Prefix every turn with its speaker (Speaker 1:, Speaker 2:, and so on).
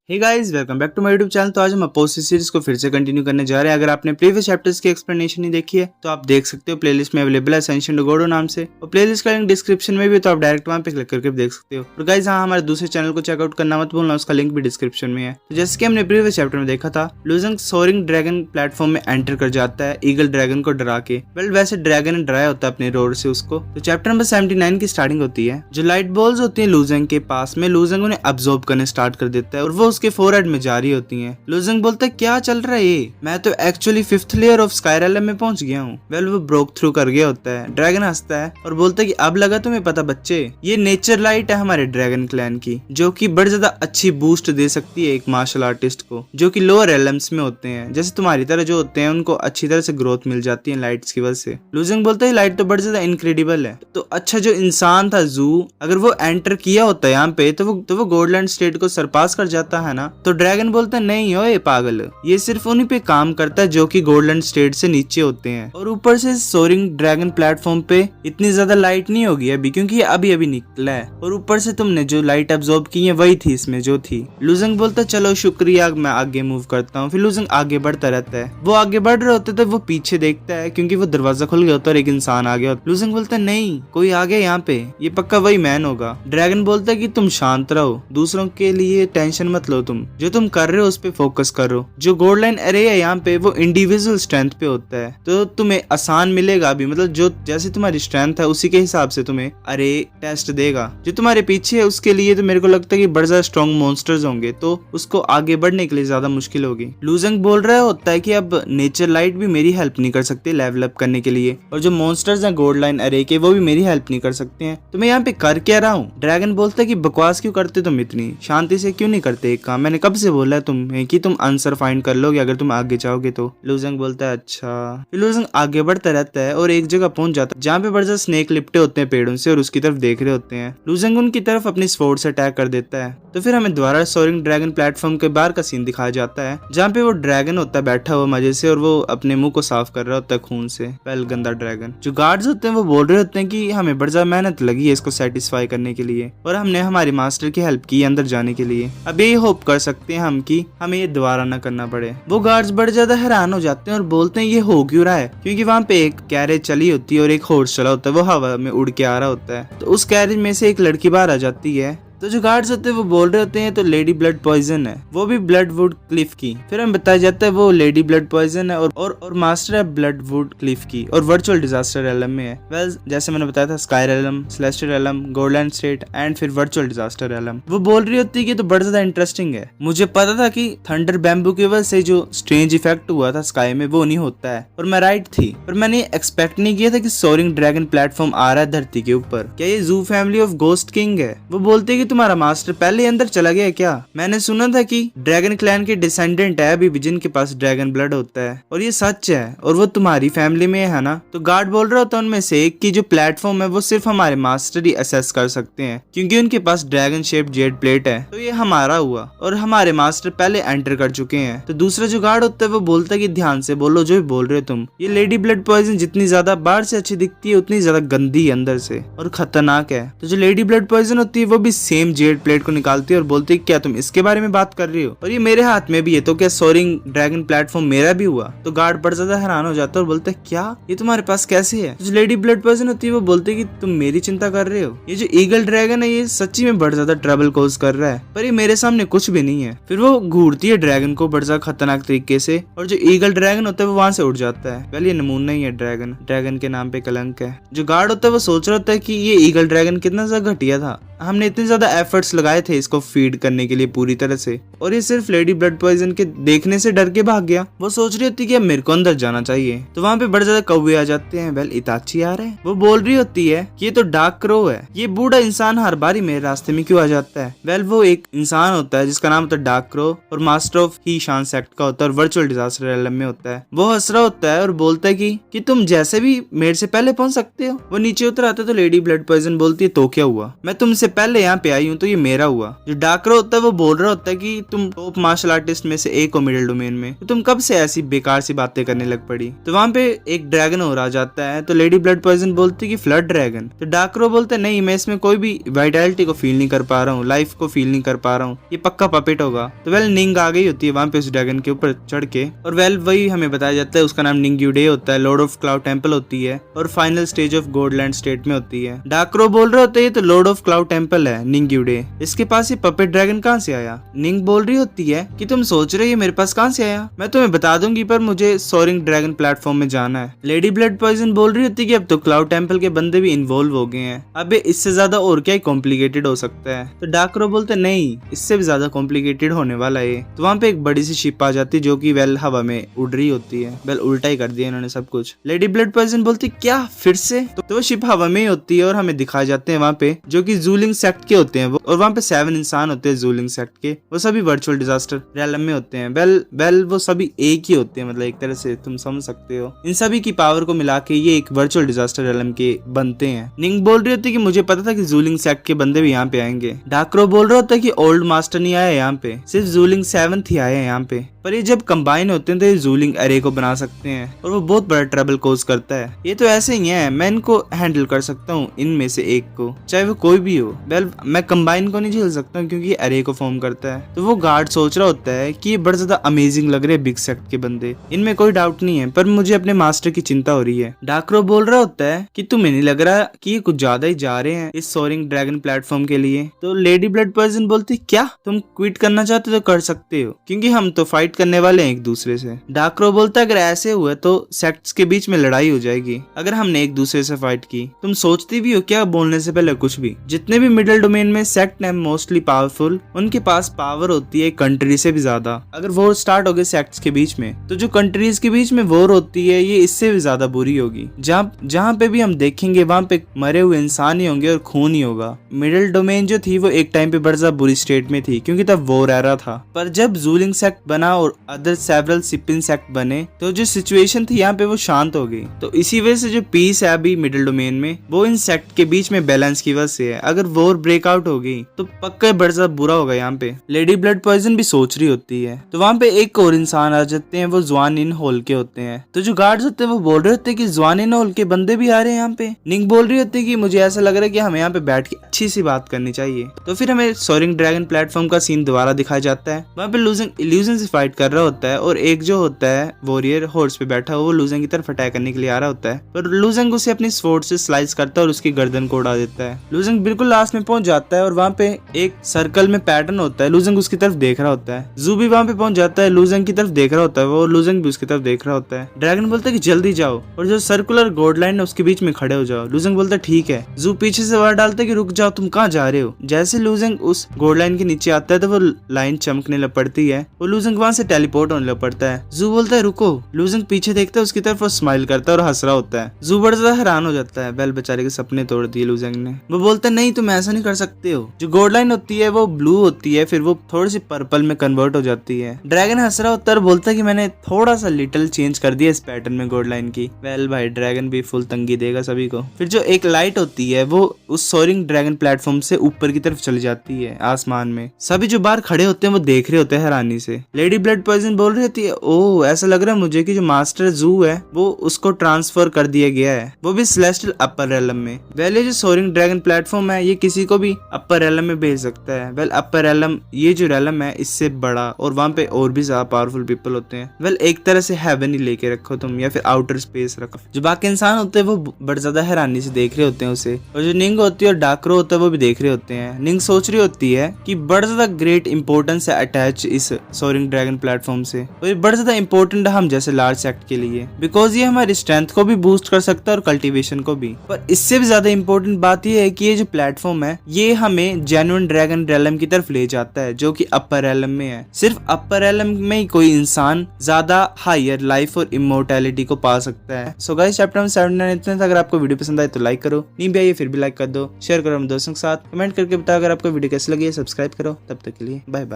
Speaker 1: Hey guys, welcome back to my YouTube channel. तो आज हम अपोजिट सीरीज को फिर से कंटिन्यू करने जा रहे हैं। अगर आपने प्रीवियस चैप्टर्स की एक्सप्लेनेशन नहीं देखी है तो आप देख सकते हो, प्लेलिस्ट में अवेलेबल है असेंशन टू गॉड नाम से, और प्लेलिस्ट का लिंक डिस्क्रिप्शन में भी, तो आप डायरेक्ट वहां पे क्लिक करके देख सकते हो। और गाइस, हाँ, हमारे दूसरे चैनल को चेकआउट करना मत भूलना, उसका लिंक भी डिस्क्रिप्शन में है। तो जैसे कि हमने प्रीवियस चैप्टर में देखा था, लुजंग सोरिंग ड्रैगन प्लेटफॉर्म में एंटर कर जाता है ईगल ड्रैगन को डरा के। वेल, वैसे ड्रैगन ने डराया होता है अपने रोर से उसको। तो चैप्टर नंबर 79 की स्टार्टिंग होती है। जो लाइट बॉल्स होती है लुजंग के पास में, लुजंग उन्हें अब्सॉर्ब करने स्टार्ट कर देता है और वो उसके फोरहेड में जारी होती हैं। लुजंग बोलता है, क्या चल रहा है ये, मैं तो actually 5th layer of sky realm में पहुंच गया हूँ। वेल, वो ब्रोक थ्रू कर गया होता है। ड्रैगन हंसता है और बोलता है कि अब लगा तुम्हें पता बच्चे, ये नेचर लाइट है हमारे ड्रैगन क्लैन की, जो कि बड़ी ज्यादा अच्छी बूस्ट दे सकती है एक मार्शल आर्टिस्ट को, जो कि लोअर रेलम्स में होते हैं, जैसे तुम्हारी तरह जो होते हैं, उनको अच्छी तरह से ग्रोथ मिल जाती है लाइट्स की वजह से। लुजंग बोलता है, लाइट तो बड़ी ज्यादा इनक्रेडिबल है। तो अच्छा, जो इंसान था जू, अगर वो एंटर किया होता है यहाँ पे तो वो गोल्डलैंड स्टेट को सरपास कर जाता है ना। तो ड्रैगन बोलता है, नहीं ओए पागल, ये सिर्फ उन्हीं पे काम करता है जो कि गोल्डलैंड स्टेट से नीचे होते हैं, और ऊपर से सोरिंग ड्रैगन प्लेटफॉर्म पे इतनी ज्यादा लाइट नहीं होगी अभी, क्योंकि ये अभी अभी निकला है, और ऊपर से तुमने जो लाइट एब्जॉर्ब की है वही थी इसमें जो थी। लुजंग बोलता है, चलो शुक्रिया, मैं आगे मूव करता हूँ। फिर लुजंग आगे बढ़ता रहता है। वो आगे बढ़ रहे होते तो वो पीछे देखता है, क्योंकि वो दरवाजा खुल गया होता है और एक इंसान आ गया। लुजंग बोलता है, नहीं, कोई आ गया यहाँ पे, ये पक्का वही मैन होगा। ड्रैगन बोलता है कि तुम शांत रहो, दूसरों के लिए टेंशन मत लो, तुम जो तुम कर रहे हो उस पे फोकस करो। जो गोल्डलाइन एरे है यहाँ पे वो इंडिविजुअल स्ट्रेंथ पे होता है, तो तुम्हें आसान मिलेगा अभी, मतलब जो जैसे तुम्हारी स्ट्रेंथ है उसी के हिसाब से तुम्हें अरे टेस्ट देगा। जो तुम्हारे पीछे है उसके लिए तो मेरे को लगता है कि बड़े ज्यादा स्ट्रॉन्ग मॉन्स्टर्स होंगे, तो उसको आगे बढ़ने के लिए ज्यादा मुश्किल होगी। लुजंग बोल रहा होता है कि अब नेचर लाइट भी मेरी हेल्प नहीं कर सकते लेवल अप करने के लिए, और जो मॉन्स्टर्स हैं गोल्डलाइन एरे के वो भी मेरी हेल्प नहीं कर सकते हैं, तो मैं यहाँ पे कर क्या रहा हूँ। ड्रैगन बोलता है कि बकवास क्यों करते तुम, इतनी शांति से क्यों नहीं करते एक काम, मैंने कब से बोला है तुम्हें कि तुम आंसर फाइंड कर लोगे अगर तुम आगे जाओगे तो। लुजंग बोलता है, अच्छा। फिर लुजंग आगे बढ़ता रहता है और एक जगह पहुंच जाता है जहाँ पे बड़े स्नेक लिपटे होते हैं पेड़ों से और उसकी तरफ देख रहे होते हैं। लुजंग उनकी तरफ अपनी स्वॉर्ड से अटैक कर देता है। तो फिर हमें दोबारा सोरिंग ड्रैगन प्लेटफॉर्म के बाहर का सीन दिखाया जाता है, जहाँ पे वो ड्रैगन होता है बैठा हुआ मजे से, और वो अपने मुंह को साफ कर रहा होता है खून से। वेल, गंदा ड्रैगन। जो गार्ड्स होते हैं वो बोल रहे होते हैं कि हमें बड़ी ज्यादा मेहनत लगी है इसको सेटिस्फाई करने के लिए, और हमने हमारे मास्टर की हेल्प की अंदर जाने के लिए। अब ये होप कर सकते हैं हम कि हमें ये दोबारा न करना पड़े। वो गार्ड्स बड़े ज्यादा हैरान हो जाते हैं और बोलते हैं, ये हो क्यों रहा है, क्योंकि वहाँ पे एक कैरेज चली होती है और एक हॉर्स चला होता है, वो हवा में उड़ के आ रहा होता है। तो उस कैरेज में से एक लड़की बाहर आ जाती है। तो जो गार्ड्स होते हैं वो बोल रहे होते हैं, तो लेडी ब्लड पॉइजन है, वो भी ब्लडवुड क्लिफ की। फिर हमें बताया जाता है वो लेडी ब्लड पॉइजन है और मास्टर है ब्लडवुड क्लिफ की, और वर्चुअल डिजास्टर रेलम में है। वेल, जैसे मैंने बताया था, स्काई रेलम, सेलेस्टियल रेलम, गोल्डलैंड स्टेट एंड फिर वर्चुअल डिजास्टर रेलम। वो बोल रही होती है कि तो बड़ा ज्यादा इंटरेस्टिंग है, मुझे पता था कि थंडर बैम्बू की वजह से जो स्ट्रेंज इफेक्ट हुआ था स्काई में वो नहीं होता है, और मैं राइट थी, पर मैंने एक्सपेक्ट नहीं किया था कि सोरिंग ड्रैगन प्लेटफॉर्म आ रहा है धरती के ऊपर। क्या ये जू फैमिली ऑफ गोस्ट किंग है? वो बोलते है कि तुम्हारा मास्टर पहले अंदर चला गया क्या? मैंने सुना था कि ड्रैगन क्लैन के डिसेंडेंट है अभी भी जिनके पास ड्रैगन ब्लड होता है, और ये सच है, और वो तुम्हारी फैमिली में है ना? तो गार्ड बोल रहा होता है उनमें से एक की जो प्लेटफॉर्म है वो सिर्फ हमारे मास्टर ही असेस कर सकते हैं, क्योंकि उनके पास ड्रैगन शेप्ड जेड प्लेट है, तो ये हमारा हुआ, और हमारे मास्टर पहले एंटर कर चुके हैं। तो दूसरा जो गार्ड होता है वो बोलता है कि ध्यान से बोलो जो भी बोल रहे हो तुम, ये लेडी ब्लड पॉइजन जितनी ज्यादा बाहर से अच्छी दिखती है उतनी ज्यादा गंदी अंदर से और खतरनाक है। तो जो लेडी ब्लड पॉइजन होती है वो भी सेम जेड प्लेट को निकालती है और बोलती है, क्या तुम इसके बारे में बात कर रही हो, और ये मेरे हाथ में भी है, तो क्या सोरिंग ड्रैगन प्लेटफॉर्म मेरा भी हुआ? तो गार्ड बड़ा ज्यादा हैरान हो जाता है और बोलता है, क्या ये तुम्हारे पास कैसे है? जो लेडी ब्लड पॉइजन होती है वो बोलती है कि तुम मेरी चिंता कर रहे हो, ये जो ईगल ड्रैगन है ये सच्ची में बड़ा ज्यादा ट्रबल कॉज कर रहा है, पर ये मेरे सामने कुछ भी नहीं है। फिर वो घूरती है ड्रैगन को बड़ा ज्यादा खतरनाक तरीके से, और जो ईगल ड्रैगन होता है वो वहां से उड़ जाता है। पहले ये नमूना ही है, ड्रैगन के नाम पे कलंक है। जो गार्ड होता है वो सोच रहा होता है कि ये ईगल ड्रैगन कितना ज्यादा घटिया था, हमने इतने ज्यादा एफर्ट्स लगाए थे इसको फीड करने के लिए पूरी तरह से, और ये सिर्फ लेडी ब्लड पॉइजन के देखने से डर के भाग गया। वो सोच रही होती है कि अब मेरे को अंदर जाना चाहिए, तो वहाँ पे बड़े ज्यादा कौवे आ जाते हैं। वेल, इताची आ रहे हैं। वो बोल रही होती है कि ये तो डार्क क्रो है, ये बूढ़ा इंसान हर बार ही मेरे रास्ते में क्यों आ जाता है? वेल, वो एक इंसान होता है जिसका नाम होता है डार्क क्रो, और मास्टर ऑफ ही शान सेक्ट का होता है, और वर्चुअल डिजास्टर रेलम में होता है। वो हंस रहा होता है और बोलता है कि तुम जैसे भी मेरे से पहले पहुंच सकते हो। वो नीचे उतर आता है तो लेडी ब्लड पॉइजन बोलती है, तो क्या हुआ, मैं तुमसे पहले यहाँ पे आई हूँ तो ये मेरा हुआ। जो डाकरो होता है वो बोल रहा होता है कि तुम टॉप मार्शल आर्टिस्ट में से एक हो मिडिल डोमेन में, तो तुम कब से ऐसी बेकार सी बातें करने लग पड़ी। तो वहाँ पे एक ड्रैगन और आ जाता है, तो लेडी ब्लड पॉइजन बोलती कि फ्लड ड्रैगन। तो डाकरो बोलते नहीं, मैं इसमें कोई भी वाइटैलिटी को फील नहीं कर पा रहा हूँ, लाइफ को फील नहीं कर पा रहा हूँ, ये पक्का पपेट होगा। तो वेल निंग आ गई होती है वहाँ पे उस ड्रैगन के ऊपर चढ़ के, और वेल वही हमें बताया जाता है उसका नाम निंग्यूडे होता है, लॉर्ड ऑफ क्लाउड टेम्पल होती है और फाइनल स्टेज ऑफ गॉडलैंड स्टेट में होती है। डाकरो बोल रहे होते है तो लॉर्ड ऑफ क्लाउड टेम्पल है निंग्यूडे, इसके पास ये पपेट ड्रैगन कहाँ से आया। निंग बोल रही होती है कि तुम सोच रहे हो मेरे पास कहाँ से आया, मैं तुम्हें बता दूंगी पर मुझे सोरिंग ड्रैगन प्लेटफॉर्म में जाना है। लेडी ब्लड पॉइजन बोल रही होती है कि अब तो क्लाउड टेम्पल के बंदे भी इन्वॉल्व हो गए हैं, अब इससे ज्यादा और क्या ही कॉम्प्लिकेटेड हो सकता है। तो डाकरो बोलते नहीं, इससे भी ज्यादा कॉम्प्लिकेटेड होने वाला है। तो वहाँ पे एक बड़ी सी शिप आ जाती है जो कि वेल हवा में उड़ रही होती है, वेल उल्टा ही कर दिया इन्होंने सब कुछ। लेडी ब्लड पॉइजन बोलती क्या फिर से, तो वो शिप हवा में ही होती है और हमें दिखाए जाते हैं वहाँ पे जो कि जूलिंग सेक्ट के होते हैं वो, और वहाँ पे 7 इंसान होते हैं जूलिंग सेक्ट के, वो सभी वर्चुअल डिजास्टर रियलम में होते हैं। वेल वो सभी एक ही होते हैं, मतलब एक तरह से तुम समझ सकते हो। इन सभी की पावर को मिला के ये एक वर्चुअल डिजास्टर रियलम के बनते हैं। निंग बोल रही होती है कि मुझे पता था कि जूलिंग सेक्ट के बंदे भी यहाँ पे आएंगे। डाकरो बोल रहा होता है कि ओल्ड मास्टर नहीं आया यहाँ पे, सिर्फ जूलिंग 7 ही आया है यहाँ पे, पर ये जब कंबाइन होते हैं तो ये जूलिंग एरे को बना सकते हैं और वो बहुत बड़ा ट्रबल कोज करता है। ये तो ऐसे ही है, मैं इनको हैंडल कर सकता हूँ इनमें से एक को, चाहे वो कोई भी हो। वेल मैं कंबाइन को नहीं झेल सकता हूँ क्योंकि ये एरे को फॉर्म करता है। तो वो गार्ड सोच रहा होता है कि ये बड़ा ज्यादा अमेजिंग लग रहे हैं बिग सेक्ट के बंदे, इनमें कोई डाउट नहीं है, पर मुझे अपने मास्टर की चिंता हो रही है। डाकरो बोल रहा होता है कि तुम्हें नहीं लग रहा कि ये कुछ ज्यादा ही जा रहे हैं इस सोरिंग ड्रैगन प्लेटफॉर्म के लिए। तो लेडी ब्लड पॉइजन बोलती क्या तुम क्विट करना चाहते हो तो कर सकते हो, क्योंकि हम तो फाइट करने वाले हैं एक दूसरे से। डाकरो बोलता है अगर ऐसे हुआ तो सेक्ट्स के बीच में लड़ाई हो जाएगी अगर हमने एक दूसरे से फाइट की। तुम सोचती भी हो क्या बोलने से पहले कुछ भी। जितने भी मिडिल डोमेन में सेक्ट है मोस्टली पावरफुल, उनके पास पावर होती है कंट्री से भी ज्यादा। अगर वॉर स्टार्ट हो गए सेक्ट्स के बीच में तो जो कंट्रीज के बीच में वॉर होती है ये इससे भी ज्यादा बुरी होगी। जहाँ पे भी हम देखेंगे वहाँ पे मरे हुए इंसान ही होंगे और खून ही होगा। मिडिल डोमेन जो थी वो एक टाइम पे बड़ा बुरी स्टेट में थी क्योंकि तब वॉर एरा था, पर जब जूलिंग सेक्ट बना और अदर सेवरल सिपिन सेक्ट बने तो जो सिचुएशन थी यहाँ पे वो शांत हो गई। तो इसी वजह से जो पीस है अभी मिडिल डोमेन में वो इन सेक्ट के बीच में बैलेंस की वजह से है। अगर वॉर ब्रेकआउट हो गई तो पक्का बड़ा बुरा होगा यहाँ पे। लेडी ब्लड पॉइजन भी सोच रही होती है। तो वहाँ पे एक और इंसान आ जाते हैं, वो जवान इन होल के होते हैं। तो जो गार्ड्स होते हैं वो बोल रहे होते हैं कि जवान इन होल के बंदे भी आ रहे हैं यहाँ पे। निंग बोल रही होती है कि मुझे ऐसा लग रहा है कि हमें यहाँ पे बैठ के अच्छी सी बात करनी चाहिए। तो फिर हमें सोरिंग ड्रैगन प्लेटफॉर्म का सीन दोबारा दिखाया जाता है। वहाँ पे लूजिंग इल्यूजन से फाइट कर रहा होता है और एक जो होता है वॉरियर हॉर्स पे बैठा वो लूजिंग की तरफ अटैक करने के लिए आ रहा होता है, पर लूजिंग उसे अपनी स्वॉर्ड से स्लाइस करता है और उसकी गर्दन को उड़ा देता है। लूजिंग बिल्कुल लास्ट में पहुंच जाता है और वहाँ पे एक सर्कल में पैटर्न होता है, लूजिंग उसकी तरफ देख रहा होता है। जू भी वहाँ पे पहुंच जाता है, लूजिंग की तरफ देख रहा होता है, वो लूजिंग भी उसकी तरफ देख रहा होता है। ड्रैगन बोलता है कि जल्दी जाओ और जो सर्कुलर गॉड लाइन है उसके बीच में खड़े हो जाओ। लूजिंग बोलता है ठीक है। जू पीछे से वार डालता है कि रुक जाओ, तुम कहाँ जा रहे हो। जैसे लूजिंग उस गॉड लाइन के नीचे आता है तो वो लाइन चमकने लग पड़ती है, वो लूजिंग वहाँ से टेलीपोर्ट होने लग पड़ता है। जू बोलता है रुको। लूजिंग पीछे देखता है उसकी तरफ और स्माइल करता है और हंस रहा होता है। जू बड़ा ज्यादा हैरान हो जाता है, वेल बेचारे के सपने तोड़ दिए लूजिंग ने। वो बोलता है नहीं तुम ऐसा नहीं कर सकते हो। जो गॉड लाइन होती है वो ब्लू होती है, फिर वो थोड़ी सी पर्पल में कन्वर्ट हो जाती है। ड्रैगन हंस रहा होता है और बोलता है कि मैंने थोड़ा सा लिटिल चेंज कर दिया इस पैटर्न में गॉड लाइन की। वेल भाई ड्रैगन भी फुल तंगी देगा सभी को। फिर जो एक लाइट होती है वो उस सोरिंग ड्रैगन प्लेटफॉर्म से ऊपर की तरफ चली जाती है आसमान में। सभी जो बाहर खड़े होते हैं वो देख रहे होते हैं हैरानी से। लेडी ब्लड पॉइजन बोल रही होती है ओह ऐसा लग रहा है मुझे कि जो मास्टर जू है वो उसको ट्रांसफर कर दिया गया है, वो भी सेलेस्टियल अपर रेलम में। वेल ये जो सोरिंग ड्रैगन प्लेटफॉर्म है ये किसी को भी अपर रेलम में भेज सकता है। वेल अपर रेलम ये जो रेलम है इससे बड़ा और वहाँ पे और भी ज्यादा पावरफुल पीपल होते हैं। वेल एक तरह से हेवन ही लेके रखो तुम या फिर आउटर स्पेस रखो। जो बाकी इंसान होते हैं वो बड़ा ज्यादा हैरानी से देख रहे होते हैं उसे, और जो निंग होती है और डाकरो होता है वो भी देख रहे होते हैं। निंग सोच रही होती है कि बड़ा ज्यादा ग्रेट इंपॉर्टेंस है अटैच इस सोरिंग ड्रैगन प्लेटफॉर्म से, और ये बड़ा ज्यादा इंपॉर्टेंट है हम जैसे लार्ज सेक्ट के लिए, बिकॉज ये हमारी स्ट्रेंथ को भी बूस्ट कर सकता है और कल्टीवेशन को भी। पर इससे भी ज्यादा इंपॉर्टेंट बात ये है कि ये जो प्लेटफॉर्म है ये हमें जेन्युइन ड्रैगन रेलम की तरफ ले जाता है जो कि अपर रेलम में है। सिर्फ अपर रेलम में ही कोई इंसान ज्यादा हायर लाइफ और इमोर्टैलिटी को पा सकता है। सो गाइस चैप्टर नंबर 79 इतना था। अगर आपको वीडियो पसंद आए तो लाइक करो, नहीं भी आइए फिर भी लाइक कर दो, शेयर करो अपने दोस्तों के साथ, कमेंट करके बताओ अगर आपको वीडियो कैसी लगी है, सब्सक्राइब करो। तब तक के लिए बाय बाय।